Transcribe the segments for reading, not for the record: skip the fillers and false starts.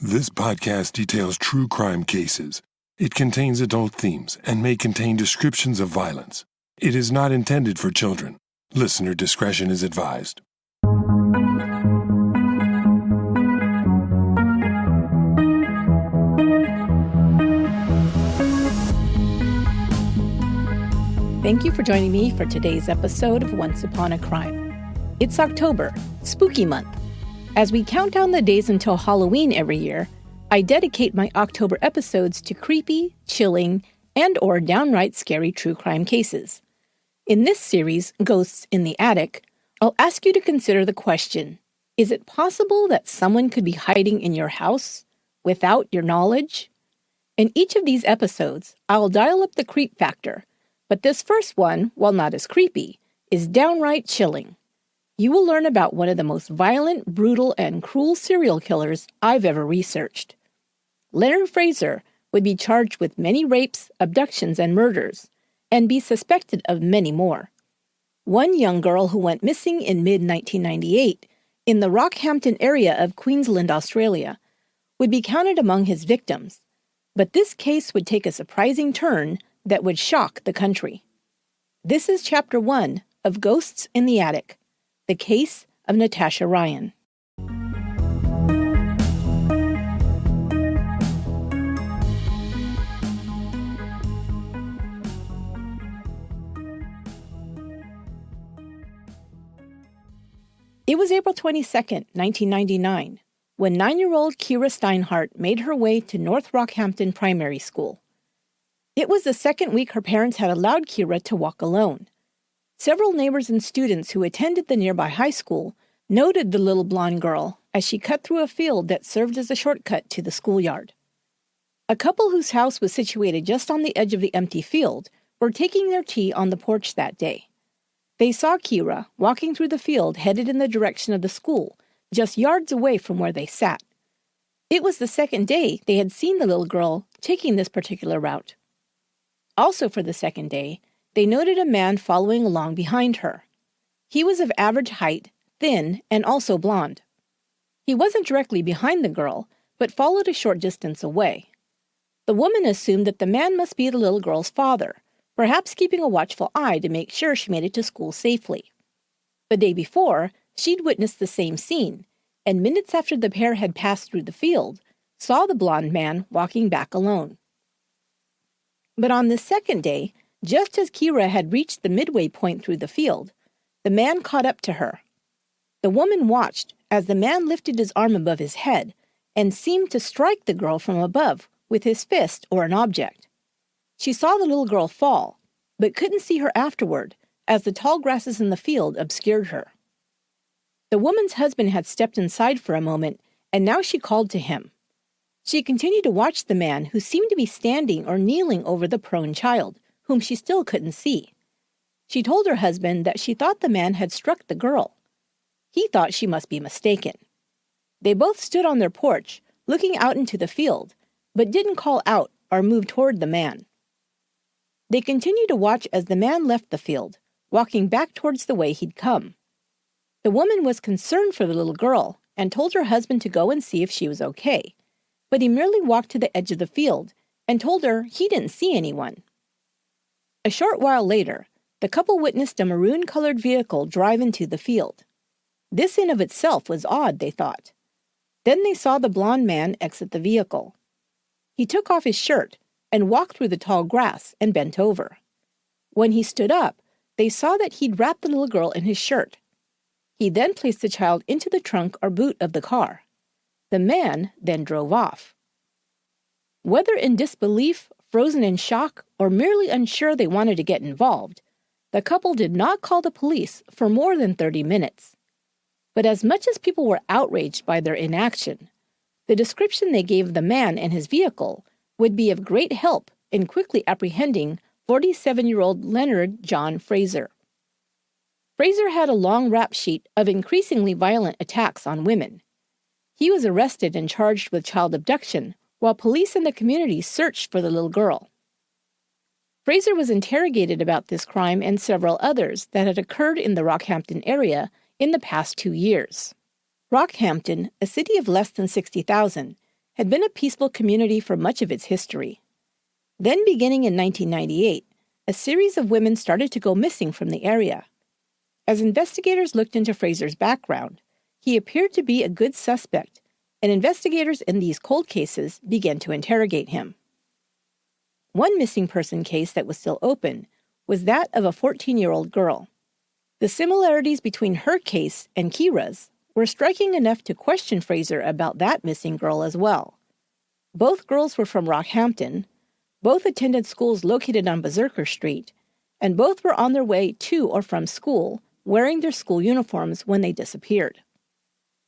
This podcast details true crime cases. It contains adult themes and may contain descriptions of violence. It is not intended for children. Listener discretion is advised. Thank you for joining me for today's episode of Once Upon a Crime. It's October, Spooky Month. As we count down the days until Halloween every year, I dedicate my October episodes to creepy, chilling, and/or downright scary true crime cases. In this series, Ghosts in the Attic, I'll ask you to consider the question, is it possible that someone could be hiding in your house without your knowledge? In each of these episodes, I'll dial up the creep factor, but this first one, while not as creepy, is downright chilling. You will learn about one of the most violent, brutal, and cruel serial killers I've ever researched. Leonard Fraser would be charged with many rapes, abductions, and murders, and be suspected of many more. One young girl who went missing in mid-1998 in the Rockhampton area of Queensland, Australia, would be counted among his victims, but this case would take a surprising turn that would shock the country. This is Chapter 1 of Ghosts in the Attic, the case of Natasha Ryan. It was April 22nd, 1999, when 9-year-old Kira Steinhardt made her way to North Rockhampton Primary School. It was the second week her parents had allowed Kira to walk alone. Several neighbors and students who attended the nearby high school noted the little blonde girl as she cut through a field that served as a shortcut to the schoolyard. A couple whose house was situated just on the edge of the empty field were taking their tea on the porch that day. They saw Kira walking through the field headed in the direction of the school, just yards away from where they sat. It was the second day they had seen the little girl taking this particular route. Also for the second day, they noted a man following along behind her. He was of average height, thin, and also blonde. He wasn't directly behind the girl, but followed a short distance away. The woman assumed that the man must be the little girl's father, perhaps keeping a watchful eye to make sure she made it to school safely. The day before, she'd witnessed the same scene, and minutes after the pair had passed through the field, saw the blonde man walking back alone. But on this second day, just as Kira had reached the midway point through the field, the man caught up to her. The woman watched as the man lifted his arm above his head and seemed to strike the girl from above with his fist or an object. She saw the little girl fall, but couldn't see her afterward as the tall grasses in the field obscured her. The woman's husband had stepped inside for a moment, and now she called to him. She continued to watch the man who seemed to be standing or kneeling over the prone child, whom she still couldn't see. She told her husband that she thought the man had struck the girl. He thought she must be mistaken. They both stood on their porch, looking out into the field, but didn't call out or move toward the man. They continued to watch as the man left the field, walking back towards the way he'd come. The woman was concerned for the little girl and told her husband to go and see if she was okay, but he merely walked to the edge of the field and told her he didn't see anyone. A short while later, the couple witnessed a maroon-colored vehicle drive into the field. This in of itself was odd, they thought. Then they saw the blond man exit the vehicle. He took off his shirt and walked through the tall grass and bent over. When he stood up, they saw that he'd wrapped the little girl in his shirt. He then placed the child into the trunk or boot of the car. The man then drove off. Whether in disbelief, frozen in shock, or merely unsure they wanted to get involved, the couple did not call the police for more than 30 minutes. But as much as people were outraged by their inaction, the description they gave of the man and his vehicle would be of great help in quickly apprehending 47-year-old Leonard John Fraser. Fraser had a long rap sheet of increasingly violent attacks on women. He was arrested and charged with child abduction, while police in the community searched for the little girl. Fraser was interrogated about this crime and several others that had occurred in the Rockhampton area in the past 2 years. Rockhampton, a city of less than 60,000, had been a peaceful community for much of its history. Then, beginning in 1998, a series of women started to go missing from the area. As investigators looked into Fraser's background, he appeared to be a good suspect, and investigators in these cold cases began to interrogate him. One missing person case that was still open was that of a 14-year-old girl. The similarities between her case and Kira's were striking enough to question Fraser about that missing girl as well. Both girls were from Rockhampton, both attended schools located on Berserker Street, and both were on their way to or from school, wearing their school uniforms when they disappeared.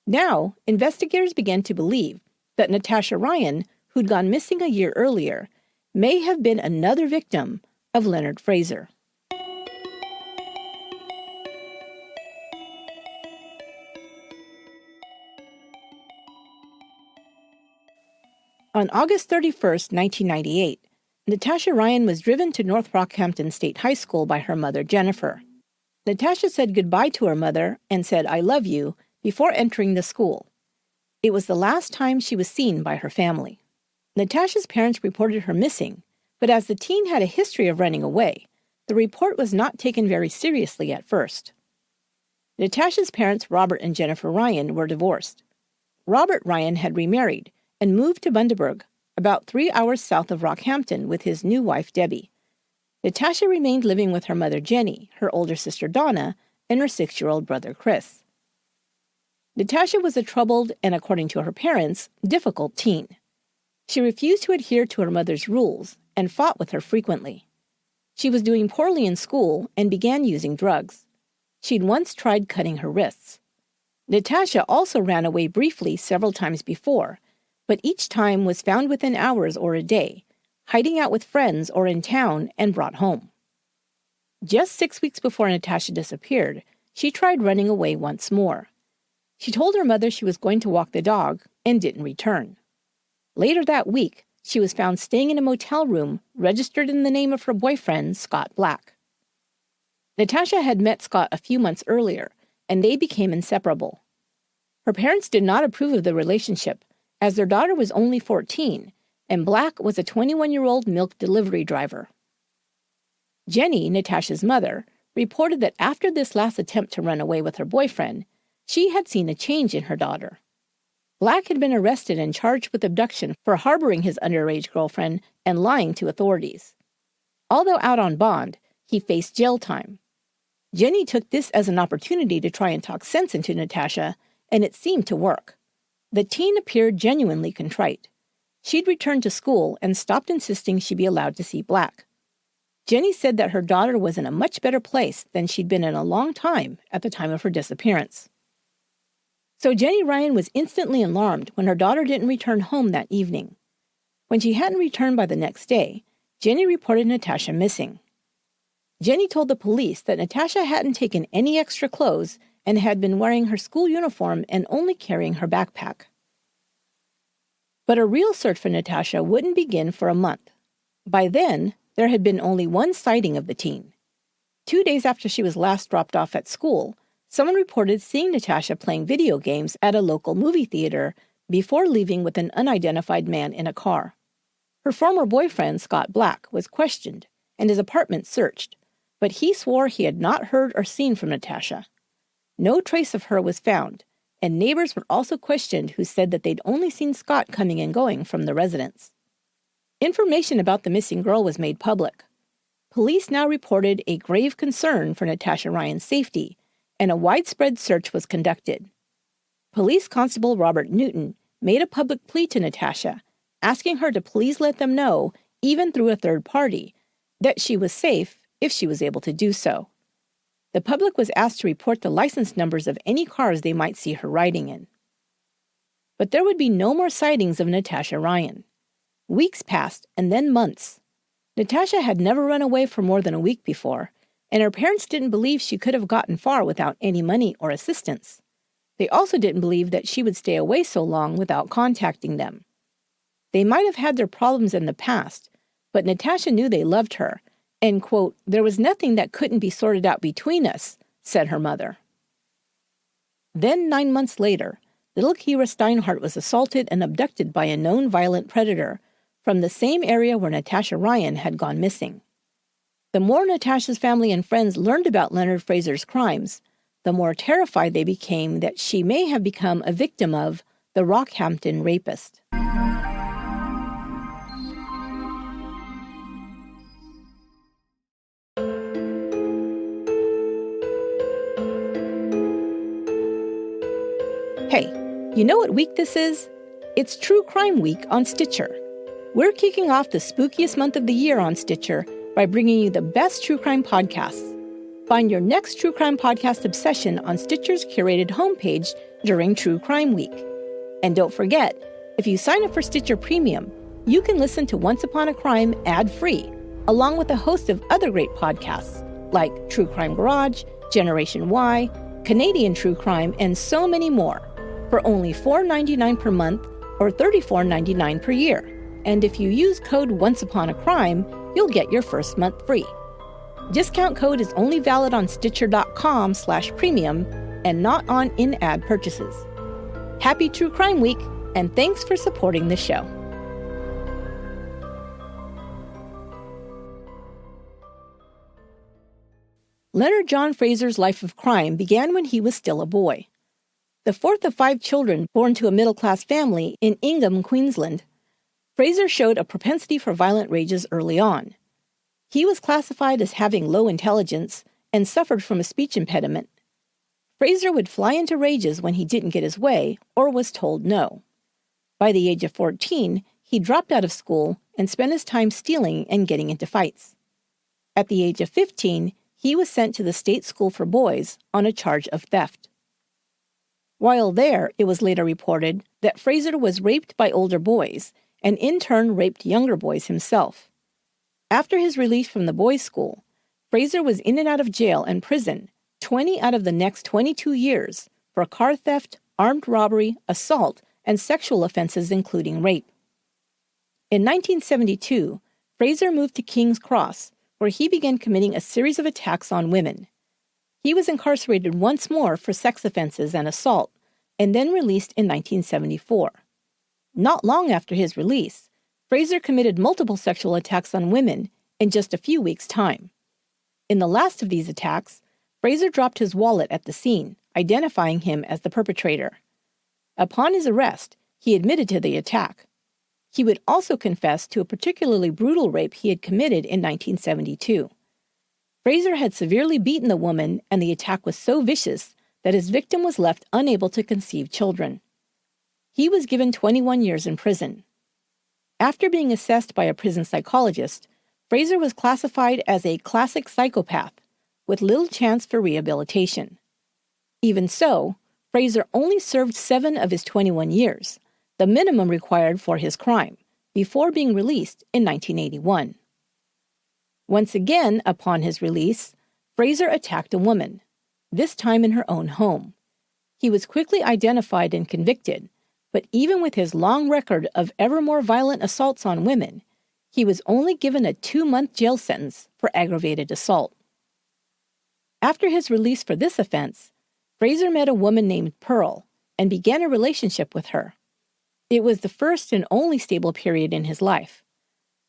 Now, investigators began to believe that Natasha Ryan, who'd gone missing a year earlier, may have been another victim of Leonard Fraser. On August 31, 1998, Natasha Ryan was driven to North Rockhampton State High School by her mother, Jennifer. Natasha said goodbye to her mother and said, "I love you," before entering the school. It was the last time she was seen by her family. Natasha's parents reported her missing, but as the teen had a history of running away, the report was not taken very seriously at first. Natasha's parents, Robert and Jennifer Ryan, were divorced. Robert Ryan had remarried and moved to Bundaberg, about 3 hours south of Rockhampton, with his new wife, Debbie. Natasha remained living with her mother, Jenny, her older sister, Donna, and her 6-year-old brother, Chris. Natasha was a troubled and, according to her parents, difficult teen. She refused to adhere to her mother's rules and fought with her frequently. She was doing poorly in school and began using drugs. She'd once tried cutting her wrists. Natasha also ran away briefly several times before, but each time was found within hours or a day, hiding out with friends or in town and brought home. Just 6 weeks before Natasha disappeared, she tried running away once more. She told her mother she was going to walk the dog and didn't return. Later that week, she was found staying in a motel room registered in the name of her boyfriend, Scott Black. Natasha had met Scott a few months earlier, and they became inseparable. Her parents did not approve of the relationship, as their daughter was only 14, and Black was a 21-year-old milk delivery driver. Jenny, Natasha's mother, reported that after this last attempt to run away with her boyfriend, she had seen a change in her daughter. Black had been arrested and charged with abduction for harboring his underage girlfriend and lying to authorities. Although out on bond, he faced jail time. Jenny took this as an opportunity to try and talk sense into Natasha, and it seemed to work. The teen appeared genuinely contrite. She'd returned to school and stopped insisting she be allowed to see Black. Jenny said that her daughter was in a much better place than she'd been in a long time at the time of her disappearance. So Jenny Ryan was instantly alarmed when her daughter didn't return home that evening. When she hadn't returned by the next day, Jenny reported Natasha missing. Jenny told the police that Natasha hadn't taken any extra clothes and had been wearing her school uniform and only carrying her backpack. But a real search for Natasha wouldn't begin for a month. By then, there had been only one sighting of the teen. 2 days after she was last dropped off at school, someone reported seeing Natasha playing video games at a local movie theater before leaving with an unidentified man in a car. Her former boyfriend, Scott Black, was questioned and his apartment searched, but he swore he had not heard or seen from Natasha. No trace of her was found, and neighbors were also questioned who said that they'd only seen Scott coming and going from the residence. Information about the missing girl was made public. Police now reported a grave concern for Natasha Ryan's safety, and a widespread search was conducted. Police Constable Robert Newton made a public plea to Natasha, asking her to please let them know, even through a third party, that she was safe if she was able to do so. The public was asked to report the license numbers of any cars they might see her riding in. But there would be no more sightings of Natasha Ryan. Weeks passed, and then months. Natasha had never run away for more than a week before, and her parents didn't believe she could have gotten far without any money or assistance. They also didn't believe that she would stay away so long without contacting them. They might have had their problems in the past, but Natasha knew they loved her, and, quote, "there was nothing that couldn't be sorted out between us," said her mother. Then 9 months later, little Kira Steinhardt was assaulted and abducted by a known violent predator from the same area where Natasha Ryan had gone missing. The more Natasha's family and friends learned about Leonard Fraser's crimes, the more terrified they became that she may have become a victim of the Rockhampton rapist. Hey, you know what week this is? It's True Crime Week on Stitcher. We're kicking off the spookiest month of the year on Stitcher by bringing you the best true crime podcasts. Find your next true crime podcast obsession on Stitcher's curated homepage during True Crime Week. And don't forget, if you sign up for Stitcher Premium, you can listen to Once Upon a Crime ad-free, along with a host of other great podcasts like True Crime Garage, Generation Y, Canadian True Crime, and so many more, for only $4.99 per month or $34.99 per year. And if you use code ONCEUPONACRIME, you'll get your first month free. Discount code is only valid on Stitcher.com/premium and not on in-ad purchases. Happy True Crime Week, and thanks for supporting the show. Leonard John Fraser's life of crime began when he was still a boy. The fourth of 5 children born to a middle-class family in Ingham, Queensland, Fraser showed a propensity for violent rages early on. He was classified as having low intelligence and suffered from a speech impediment. Fraser would fly into rages when he didn't get his way or was told no. By the age of 14, he dropped out of school and spent his time stealing and getting into fights. At the age of 15, he was sent to the state school for boys on a charge of theft. While there, it was later reported that Fraser was raped by older boys and in turn raped younger boys himself. After his release from the boys' school, Fraser was in and out of jail and prison 20 out of the next 22 years for car theft, armed robbery, assault, and sexual offenses including rape. In 1972, Fraser moved to King's Cross, where he began committing a series of attacks on women. He was incarcerated once more for sex offenses and assault, and then released in 1974. Not long after his release, Fraser committed multiple sexual attacks on women in just a few weeks' time. In the last of these attacks, Fraser dropped his wallet at the scene, identifying him as the perpetrator. Upon his arrest, he admitted to the attack. He would also confess to a particularly brutal rape he had committed in 1972. Fraser had severely beaten the woman, and the attack was so vicious that his victim was left unable to conceive children. He was given 21 years in prison. After being assessed by a prison psychologist, Fraser was classified as a classic psychopath, with little chance for rehabilitation. Even so, Fraser only served 7 of his 21 years, the minimum required for his crime, before being released in 1981. Once again, upon his release, Fraser attacked a woman, this time in her own home. He was quickly identified and convicted, but even with his long record of ever more violent assaults on women, he was only given a 2-month jail sentence for aggravated assault. After his release for this offense, Fraser met a woman named Pearl and began a relationship with her. It was the first and only stable period in his life.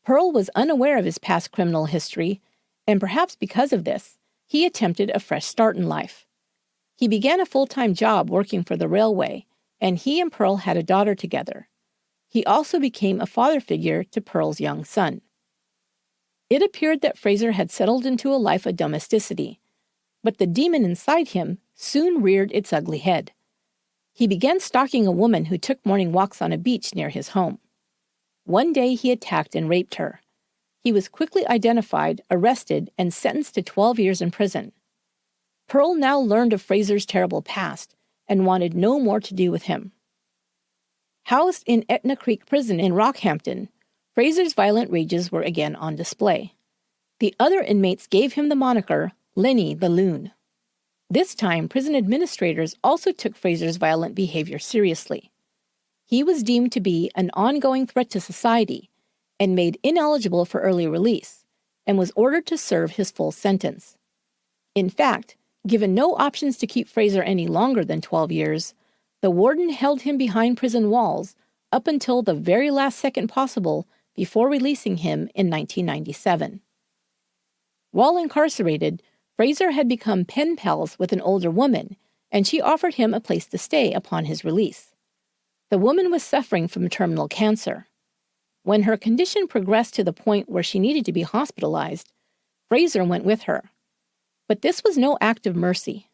Pearl was unaware of his past criminal history, and perhaps because of this, he attempted a fresh start in life. He began a full-time job working for the railway, and he and Pearl had a daughter together. He also became a father figure to Pearl's young son. It appeared that Fraser had settled into a life of domesticity, but the demon inside him soon reared its ugly head. He began stalking a woman who took morning walks on a beach near his home. One day he attacked and raped her. He was quickly identified, arrested, and sentenced to 12 years in prison. Pearl now learned of Fraser's terrible past and wanted no more to do with him. Housed in Etna Creek Prison in Rockhampton, Fraser's violent rages were again on display. The other inmates gave him the moniker Lenny the Loon. This time, prison administrators also took Fraser's violent behavior seriously. He was deemed to be an ongoing threat to society and made ineligible for early release, and was ordered to serve his full sentence. In fact, given no options to keep Fraser any longer than 12 years, The warden held him behind prison walls up until the very last second possible before releasing him in 1997. While incarcerated, Fraser had become pen pals with an older woman, and she offered him a place to stay upon his release. The woman was suffering from terminal cancer. When her condition progressed to the point where she needed to be hospitalized, Fraser went with her. But this was no act of mercy.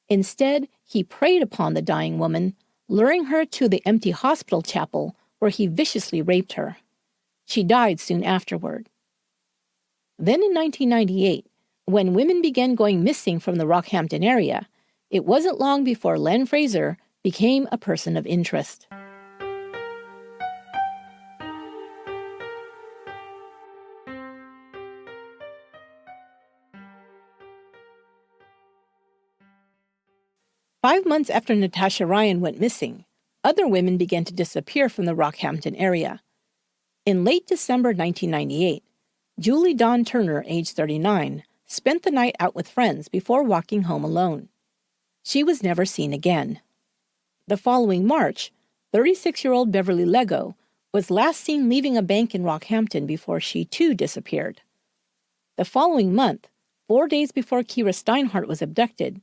Instead, he preyed upon the dying woman, luring her to the empty hospital chapel where he viciously raped her. She died soon afterward. Then in 1998, when women began going missing from the Rockhampton area, it wasn't long before Len Fraser became a person of interest. Five months after Natasha Ryan went missing, other women began to disappear from the Rockhampton area. In late December 1998, Julie Dawn Turner, age 39, spent the night out with friends before walking home alone. She was never seen again. The following March, 36-year-old Beverly Lego was last seen leaving a bank in Rockhampton before she too disappeared. The following month, 4 days before Kira Steinhardt was abducted,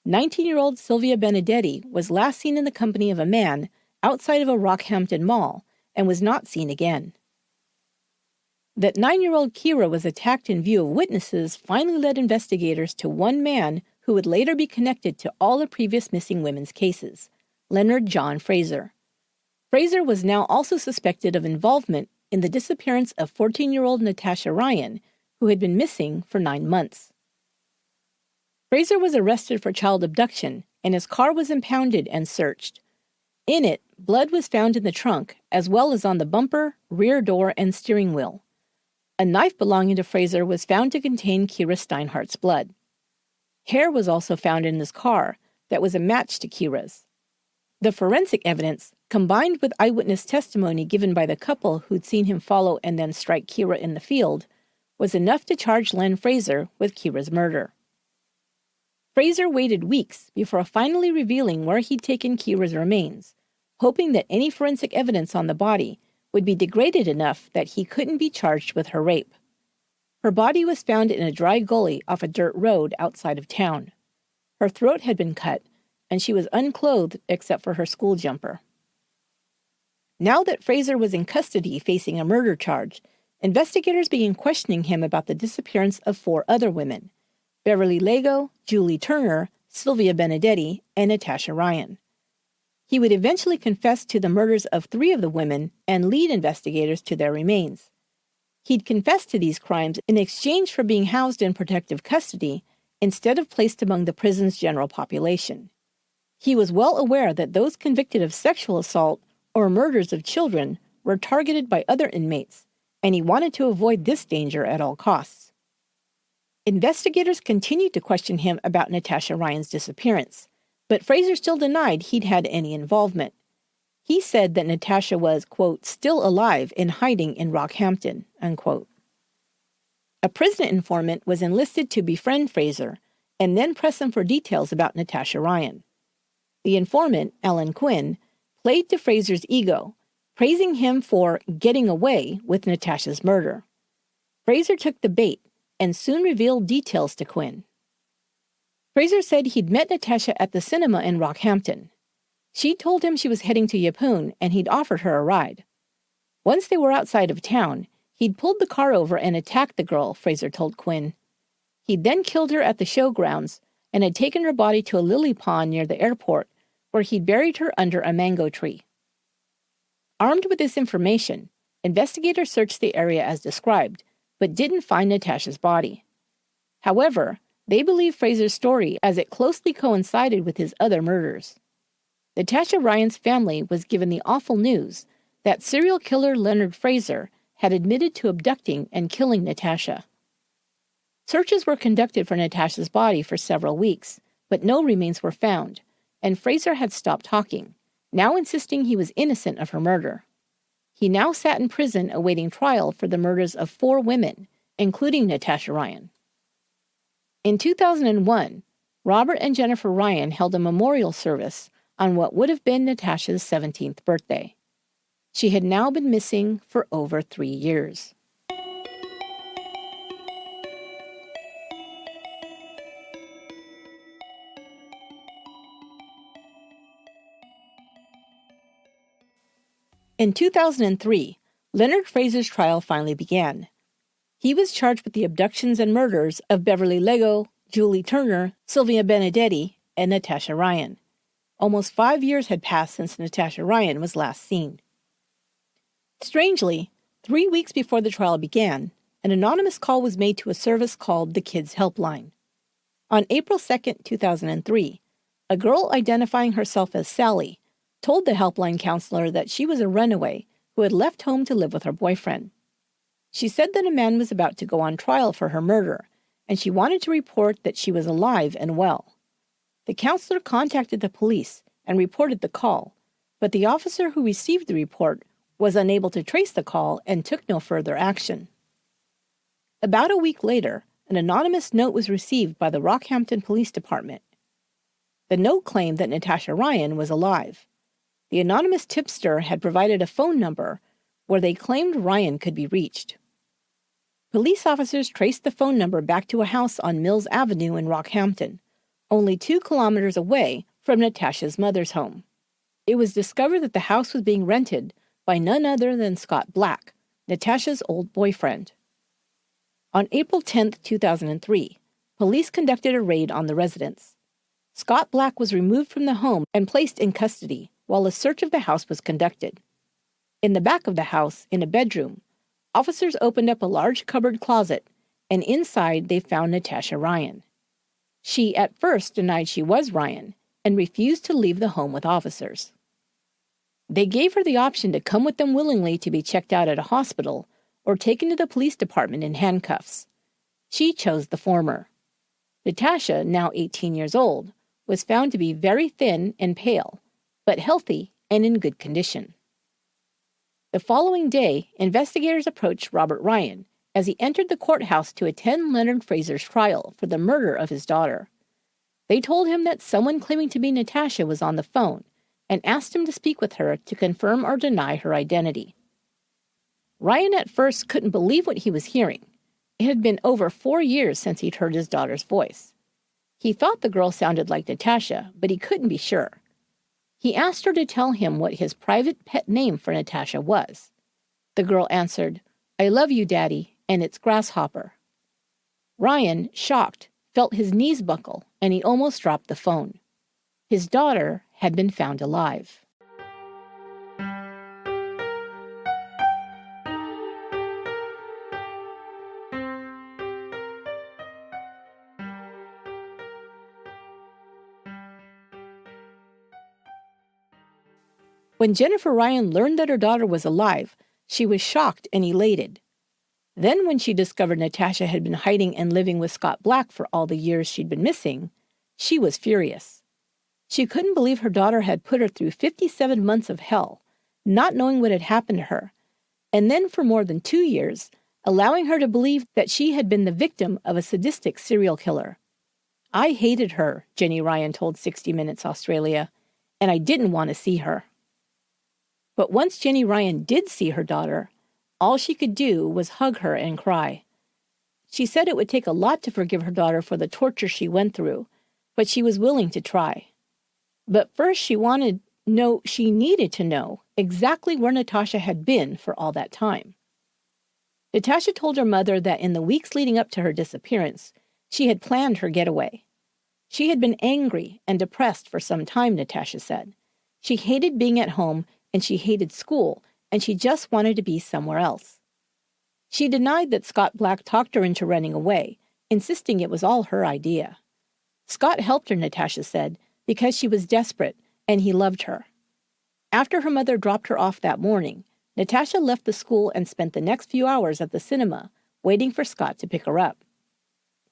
19-year-old Sylvia Benedetti was last seen in the company of a man outside of a Rockhampton mall and was not seen again. That 9-year-old Kira was attacked in view of witnesses finally led investigators to one man who would later be connected to all the previous missing women's cases, Leonard John Fraser. Fraser was now also suspected of involvement in the disappearance of 14-year-old Natasha Ryan, who had been missing for 9 months. Fraser was arrested for child abduction, and his car was impounded and searched. In it, blood was found in the trunk, as well as on the bumper, rear door, and steering wheel. A knife belonging to Fraser was found to contain Kira Steinhardt's blood. Hair was also found in his car that was a match to Kira's. The forensic evidence, combined with eyewitness testimony given by the couple who'd seen him follow and then strike Kira in the field, was enough to charge Len Fraser with Kira's murder. Fraser waited weeks before finally revealing where he'd taken Kira's remains, hoping that any forensic evidence on the body would be degraded enough that he couldn't be charged with her rape. Her body was found in a dry gully off a dirt road outside of town. Her throat had been cut, and she was unclothed except for her school jumper. Now that Fraser was in custody facing a murder charge, investigators began questioning him about the disappearance of 4 other women: Beverly Lego, Julie Turner, Sylvia Benedetti, and Natasha Ryan. He would eventually confess to the murders of 3 of the women and lead investigators to their remains. He'd confessed to these crimes in exchange for being housed in protective custody instead of placed among the prison's general population. He was well aware that those convicted of sexual assault or murders of children were targeted by other inmates, and he wanted to avoid this danger at all costs. Investigators continued to question him about Natasha Ryan's disappearance, but Fraser still denied he'd had any involvement. He said that Natasha was, quote, still alive and hiding in Rockhampton, unquote. A prison informant was enlisted to befriend Fraser and then press him for details about Natasha Ryan. The informant, Alan Quinn, played to Fraser's ego, praising him for getting away with Natasha's murder. Fraser took the bait and soon revealed details to Quinn. Fraser said he'd met Natasha at the cinema in Rockhampton. She told him she was heading to Yeppoon and he'd offered her a ride. Once they were outside of town, he'd pulled the car over and attacked the girl, Fraser told Quinn. He'd then killed her at the showgrounds and had taken her body to a lily pond near the airport, where he'd buried her under a mango tree. Armed with this information, investigators searched the area as described, but didn't find Natasha's body. However, they believed Fraser's story as it closely coincided with his other murders. Natasha Ryan's family was given the awful news that serial killer Leonard Fraser had admitted to abducting and killing Natasha. Searches were conducted for Natasha's body for several weeks, but no remains were found, and Fraser had stopped talking, now insisting he was innocent of her murder. He now sat in prison awaiting trial for the murders of 4 women, including Natasha Ryan. In 2001, Robert and Jennifer Ryan held a memorial service on what would have been Natasha's 17th birthday. She had now been missing for over 3 years. In 2003, Leonard Fraser's trial finally began. He was charged with the abductions and murders of Beverly Lego, Julie Turner, Sylvia Benedetti, and Natasha Ryan. Almost 5 years had passed since Natasha Ryan was last seen. Strangely, 3 weeks before the trial began, an anonymous call was made to a service called the Kids Helpline. On April 2, 2003, a girl identifying herself as Sally told the helpline counselor that she was a runaway who had left home to live with her boyfriend. She said that a man was about to go on trial for her murder, and she wanted to report that she was alive and well. The counselor contacted the police and reported the call, but the officer who received the report was unable to trace the call and took no further action. About a week later, an anonymous note was received by the Rockhampton Police Department. The note claimed that Natasha Ryan was alive. The anonymous tipster had provided a phone number where they claimed Ryan could be reached. Police officers traced the phone number back to a house on Mills Avenue in Rockhampton, only 2 kilometers away from Natasha's mother's home. It was discovered that the house was being rented by none other than Scott Black, Natasha's old boyfriend. On April 10, 2003, police conducted a raid on the residence. Scott Black was removed from the home and placed in custody while a search of the house was conducted. In the back of the house, in a bedroom, officers opened up a large cupboard closet, and inside they found Natasha Ryan. She at first denied she was Ryan and refused to leave the home with officers. They gave her the option to come with them willingly to be checked out at a hospital or taken to the police department in handcuffs. She chose the former. Natasha, now 18 years old, was found to be very thin and pale, but healthy and in good condition. The following day, investigators approached Robert Ryan as he entered the courthouse to attend Leonard Fraser's trial for the murder of his daughter. They told him that someone claiming to be Natasha was on the phone and asked him to speak with her to confirm or deny her identity. Ryan at first couldn't believe what he was hearing. It had been over 4 years since he'd heard his daughter's voice. He thought the girl sounded like Natasha, but he couldn't be sure. He asked her to tell him what his private pet name for Natasha was. The girl answered, "I love you, Daddy, and it's Grasshopper." Ryan, shocked, felt his knees buckle, and he almost dropped the phone. His daughter had been found alive. When Jennifer Ryan learned that her daughter was alive, she was shocked and elated. Then when she discovered Natasha had been hiding and living with Scott Black for all the years she'd been missing, she was furious. She couldn't believe her daughter had put her through 57 months of hell, not knowing what had happened to her, and then for more than 2 years, allowing her to believe that she had been the victim of a sadistic serial killer. "I hated her," Jenny Ryan told 60 Minutes Australia, "and I didn't want to see her." But once Jenny Ryan did see her daughter, all she could do was hug her and cry. She said it would take a lot to forgive her daughter for the torture she went through, but she was willing to try. But first she needed to know exactly where Natasha had been for all that time. Natasha told her mother that in the weeks leading up to her disappearance, she had planned her getaway. She had been angry and depressed for some time, Natasha said. She hated being at home, and she hated school, and she just wanted to be somewhere else. She denied that Scott Black talked her into running away, insisting it was all her idea. Scott helped her, Natasha said, because she was desperate, and he loved her. After her mother dropped her off that morning, Natasha left the school and spent the next few hours at the cinema, waiting for Scott to pick her up.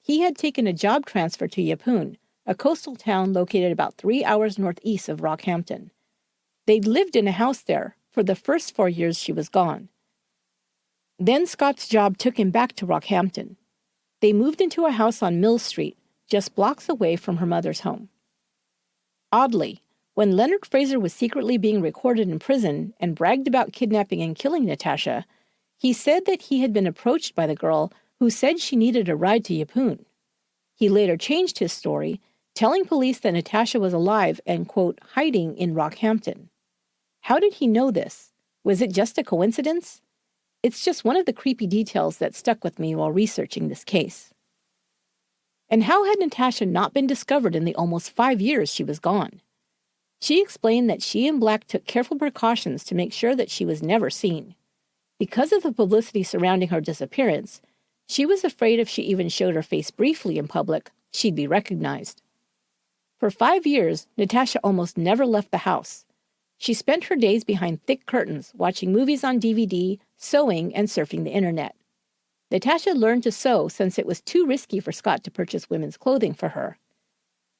He had taken a job transfer to Yeppoon, a coastal town located about 3 hours northeast of Rockhampton. They'd lived in a house there for the first 4 years she was gone. Then Scott's job took him back to Rockhampton. They moved into a house on Mill Street, just blocks away from her mother's home. Oddly, When Leonard Fraser was secretly being recorded in prison and bragged about kidnapping and killing Natasha, he said that he had been approached by the girl who said she needed a ride to Yeppoon. He later changed his story, telling police that Natasha was alive and, quote, hiding in Rockhampton. How did he know this? Was it just a coincidence? It's just one of the creepy details that stuck with me while researching this case. And how had Natasha not been discovered in the almost 5 years she was gone? She explained that she and Black took careful precautions to make sure that she was never seen. Because of the publicity surrounding her disappearance, she was afraid if she even showed her face briefly in public, she'd be recognized. For 5 years, Natasha almost never left the house. She spent her days behind thick curtains, watching movies on DVD, sewing, and surfing the internet. Natasha learned to sew since it was too risky for Scott to purchase women's clothing for her.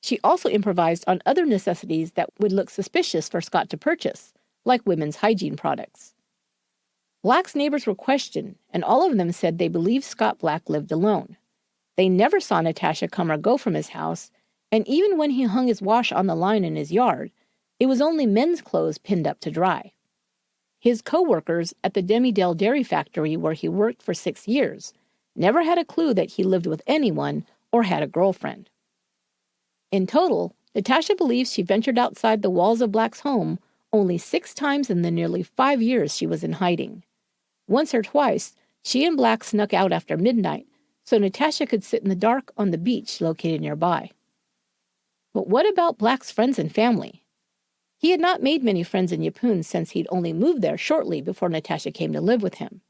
She also improvised on other necessities that would look suspicious for Scott to purchase, like women's hygiene products. Black's neighbors were questioned, and all of them said they believed Scott Black lived alone. They never saw Natasha come or go from his house, and even when he hung his wash on the line in his yard, it was only men's clothes pinned up to dry. His co-workers at the Demi-Dell dairy factory where he worked for 6 years never had a clue that he lived with anyone or had a girlfriend. In total, Natasha believes she ventured outside the walls of Black's home only 6 times in the nearly 5 years she was in hiding. Once or twice, she and Black snuck out after midnight so Natasha could sit in the dark on the beach located nearby. But what about Black's friends and family? He had not made many friends in Yeppoon since he'd only moved there shortly before Natasha came to live with him.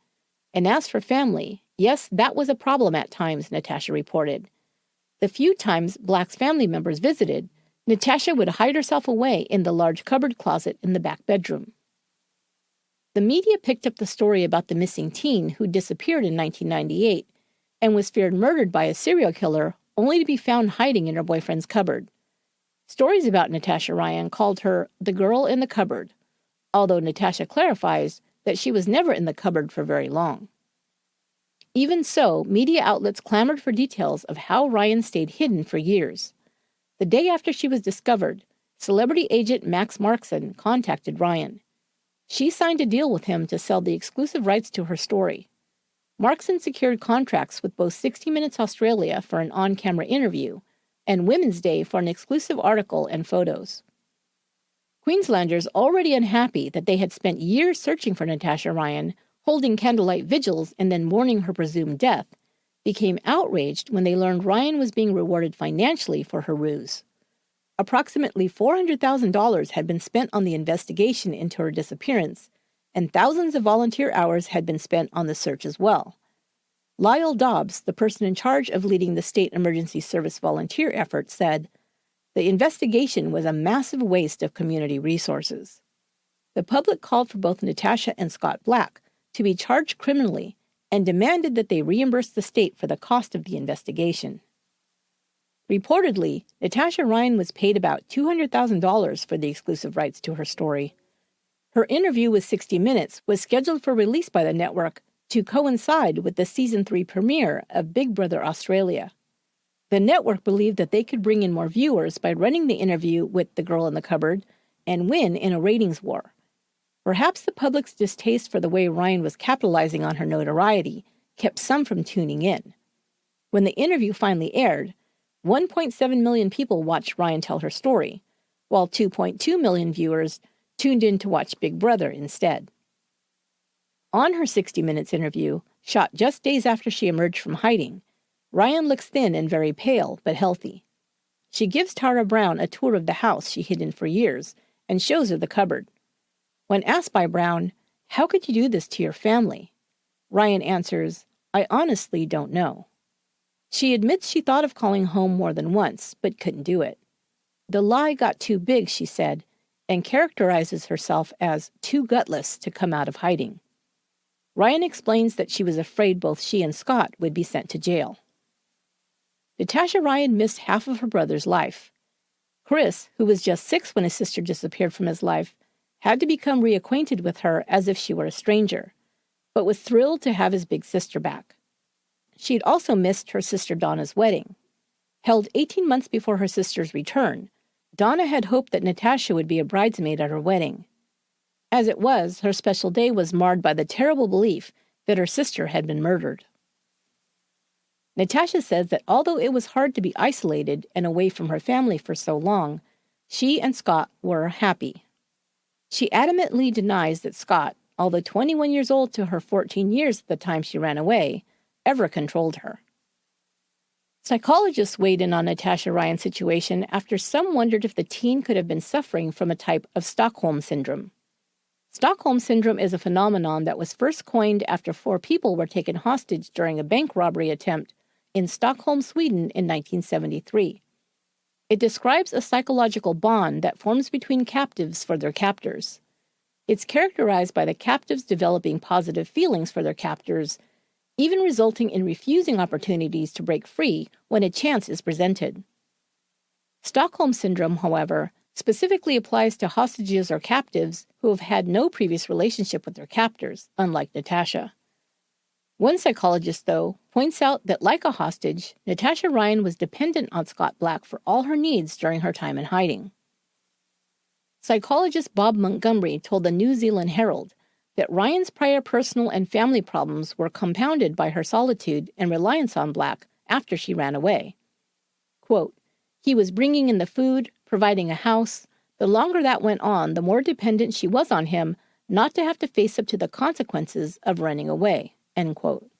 And as for family, yes, that was a problem at times, Natasha reported. The few times Black's family members visited, Natasha would hide herself away in the large cupboard closet in the back bedroom. The media picked up the story about the missing teen who disappeared in 1998 and was feared murdered by a serial killer only to be found hiding in her boyfriend's cupboard. Stories about Natasha Ryan called her the girl in the cupboard, although Natasha clarifies that she was never in the cupboard for very long. Even so, media outlets clamored for details of how Ryan stayed hidden for years. The day after she was discovered, celebrity agent Max Markson contacted Ryan. She signed a deal with him to sell the exclusive rights to her story. Markson secured contracts with both 60 Minutes Australia for an on-camera interview and Women's Day for an exclusive article and photos. Queenslanders, already unhappy that they had spent years searching for Natasha Ryan, holding candlelight vigils and then mourning her presumed death, became outraged when they learned Ryan was being rewarded financially for her ruse. Approximately $400,000 had been spent on the investigation into her disappearance, and thousands of volunteer hours had been spent on the search as well. Lyle Dobbs, the person in charge of leading the State Emergency Service volunteer effort, said, "The investigation was a massive waste of community resources." The public called for both Natasha and Scott Black to be charged criminally and demanded that they reimburse the state for the cost of the investigation. Reportedly, Natasha Ryan was paid about $200,000 for the exclusive rights to her story. Her interview with 60 Minutes was scheduled for release by the network to coincide with the Season 3 premiere of Big Brother Australia. The network believed that they could bring in more viewers by running the interview with the girl in the cupboard and win in a ratings war. Perhaps the public's distaste for the way Ryan was capitalizing on her notoriety kept some from tuning in. When the interview finally aired, 1.7 million people watched Ryan tell her story, while 2.2 million viewers tuned in to watch Big Brother instead. On her 60 Minutes interview, shot just days after she emerged from hiding, Ryan looks thin and very pale, but healthy. She gives Tara Brown a tour of the house she hid in for years and shows her the cupboard. When asked by Brown, "How could you do this to your family?" Ryan answers, "I honestly don't know." She admits she thought of calling home more than once, but couldn't do it. The lie got too big, she said, and characterizes herself as too gutless to come out of hiding. Ryan explains that she was afraid both she and Scott would be sent to jail. Natasha Ryan missed half of her brother's life. Chris, who was just 6 when his sister disappeared from his life, had to become reacquainted with her as if she were a stranger, but was thrilled to have his big sister back. She'd also missed her sister Donna's wedding. Held 18 months before her sister's return, Donna had hoped that Natasha would be a bridesmaid at her wedding. As it was, her special day was marred by the terrible belief that her sister had been murdered. Natasha says that although it was hard to be isolated and away from her family for so long, she and Scott were happy. She adamantly denies that Scott, although 21 years old to her 14 years at the time she ran away, ever controlled her. Psychologists weighed in on Natasha Ryan's situation after some wondered if the teen could have been suffering from a type of Stockholm Syndrome. Stockholm Syndrome is a phenomenon that was first coined after 4 people were taken hostage during a bank robbery attempt in Stockholm, Sweden in 1973. It describes a psychological bond that forms between captives for their captors. It's characterized by the captives developing positive feelings for their captors, even resulting in refusing opportunities to break free when a chance is presented. Stockholm Syndrome, however, specifically applies to hostages or captives who have had no previous relationship with their captors, unlike Natasha. One psychologist, though, points out that like a hostage, Natasha Ryan was dependent on Scott Black for all her needs during her time in hiding. Psychologist Bob Montgomery told the New Zealand Herald that Ryan's prior personal and family problems were compounded by her solitude and reliance on Black after she ran away. Quote, "He was bringing in the food, providing a house. The longer that went on, the more dependent she was on him not to have to face up to the consequences of running away." End quote.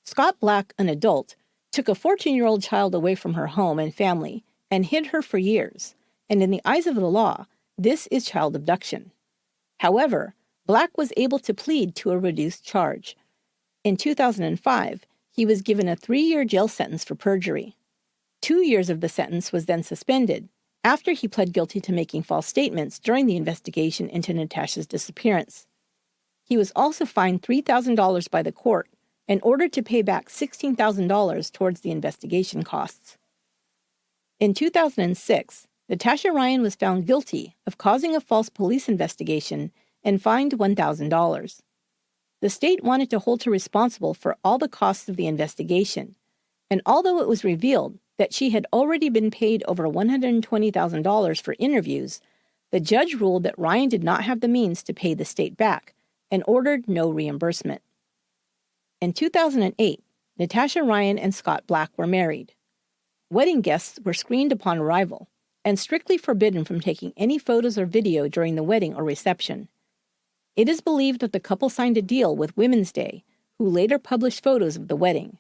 Scott Black, an adult, took a 14-year-old child away from her home and family and hid her for years, and in the eyes of the law, this is child abduction. However, Black was able to plead to a reduced charge. In 2005, he was given a 3-year jail sentence for perjury. 2 years of the sentence was then suspended after he pled guilty to making false statements during the investigation into Natasha's disappearance. He was also fined $3,000 by the court and ordered to pay back $16,000 towards the investigation costs. In 2006, Natasha Ryan was found guilty of causing a false police investigation and fined $1,000. The state wanted to hold her responsible for all the costs of the investigation, and although it was revealed that she had already been paid over $120,000 for interviews, the judge ruled that Ryan did not have the means to pay the state back and ordered no reimbursement. In 2008, Natasha Ryan and Scott Black were married. Wedding guests were screened upon arrival and strictly forbidden from taking any photos or video during the wedding or reception. It is believed that the couple signed a deal with Women's Day, who later published photos of the wedding.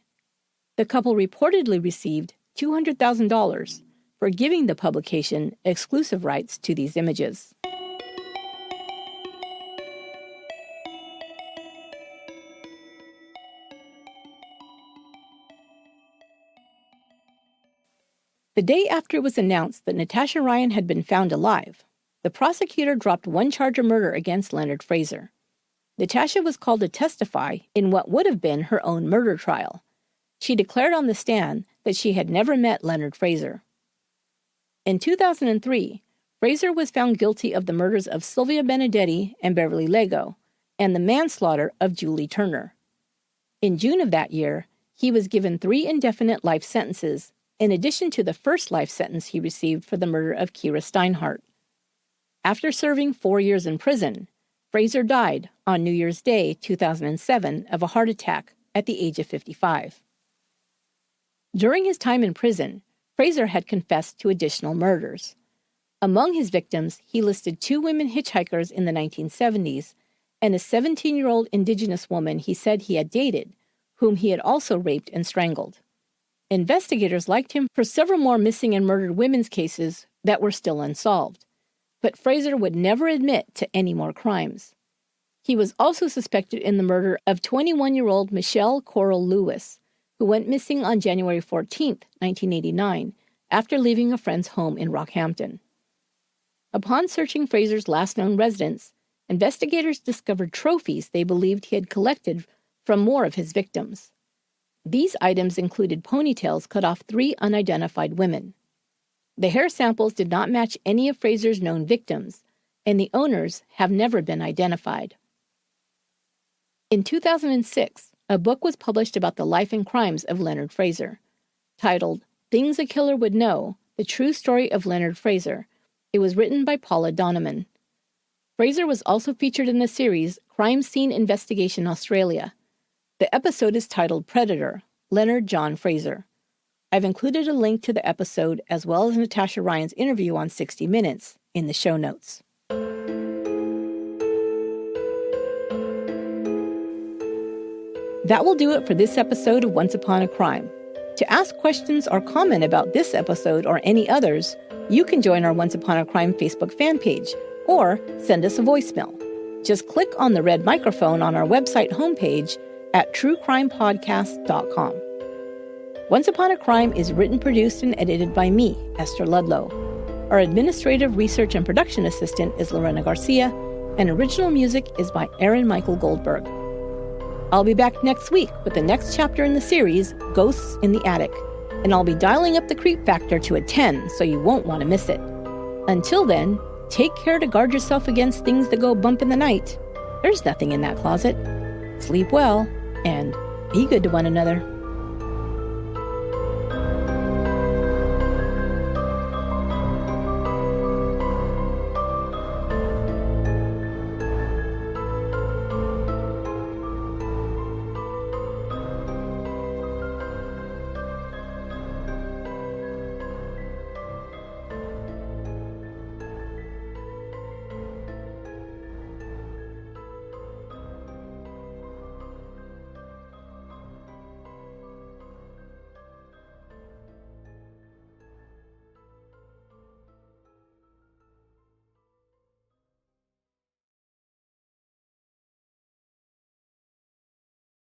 The couple reportedly received $200,000 for giving the publication exclusive rights to these images. The day after it was announced that Natasha Ryan had been found alive, the prosecutor dropped one charge of murder against Leonard Fraser. Natasha was called to testify in what would have been her own murder trial. She declared on the stand that she had never met Leonard Fraser. In 2003, Fraser was found guilty of the murders of Sylvia Benedetti and Beverly Lego, and the manslaughter of Julie Turner. In June of that year, he was given 3 indefinite life sentences, in addition to the first life sentence he received for the murder of Kira Steinhardt. After serving 4 years in prison, Fraser died on New Year's Day, 2007, of a heart attack at the age of 55. During his time in prison, Fraser had confessed to additional murders. Among his victims, he listed 2 women hitchhikers in the 1970s and a 17-year-old Indigenous woman he said he had dated, whom he had also raped and strangled. Investigators liked him for several more missing and murdered women's cases that were still unsolved, but Fraser would never admit to any more crimes. He was also suspected in the murder of 21-year-old Michelle Coral Lewis, who went missing on January 14, 1989, after leaving a friend's home in Rockhampton. Upon searching Fraser's last known residence, investigators discovered trophies they believed he had collected from more of his victims. These items included ponytails cut off 3 unidentified women. The hair samples did not match any of Fraser's known victims, and the owners have never been identified. In 2006, a book was published about the life and crimes of Leonard Fraser. Titled "Things a Killer Would Know: The True Story of Leonard Fraser. It was written by Paula Donovan. Fraser was also featured in the series Crime Scene Investigation Australia. The episode is titled Predator, Leonard John Fraser. I've included a link to the episode as well as Natasha Ryan's interview on 60 Minutes in the show notes. That will do it for this episode of Once Upon a Crime. To ask questions or comment about this episode or any others, you can join our Once Upon a Crime Facebook fan page or send us a voicemail. Just click on the red microphone on our website homepage at truecrimepodcast.com. Once Upon a Crime is written, produced, and edited by me, Esther Ludlow. Our administrative research and production assistant is Lorena Garcia, and original music is by Aaron Michael Goldberg. I'll be back next week with the next chapter in the series, Ghosts in the Attic, and I'll be dialing up the creep factor to a 10 so you won't want to miss it. Until then, take care to guard yourself against things that go bump in the night. There's nothing in that closet. Sleep well, and be good to one another.